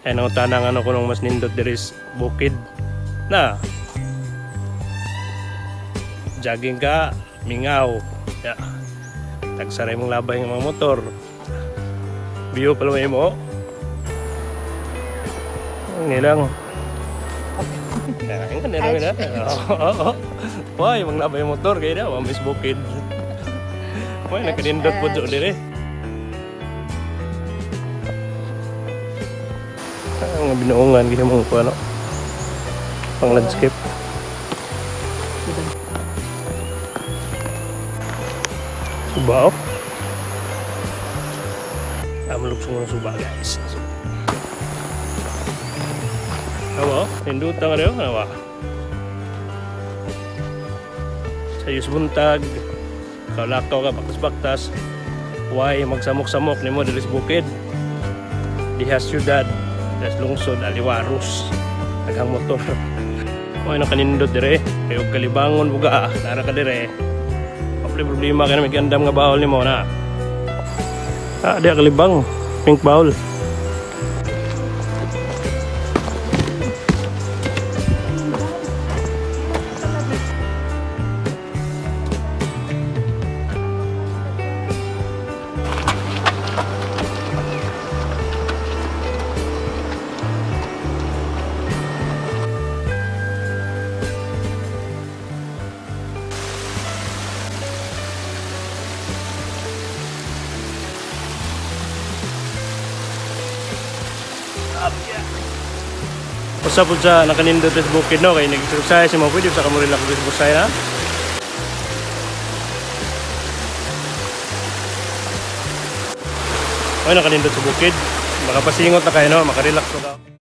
Ay nangutanang ano ko nung mas nindot diris bukid na jogging ka mingaw ya tagsaray mong labay ng mga motor view pala mo nilang ang kanila na oo why mang labay yung motor kaya daw miss bukid why nakanindot po doon dire ang binuungan gini mong ano pang landscape suba oh malupsong ng suba guys awa pindutan nga rin awa sayos buntag kalakaw ka baktas-baktas why magsamok-samok ni mo dali sa bukid diha syudad das lungsod aliwaros naghang motor why nakanindot dire kayo kalibangon buga nara ka dire problema ka na may gandam nga bawal ni mo na di kalibang pink bawal usa po sa nakanindot sa bukid no kay nag-exercise mo pwede sa kamurila ko sa busay na ay nakanindot sa bukid makapasingot na kayo no makarelax ko ka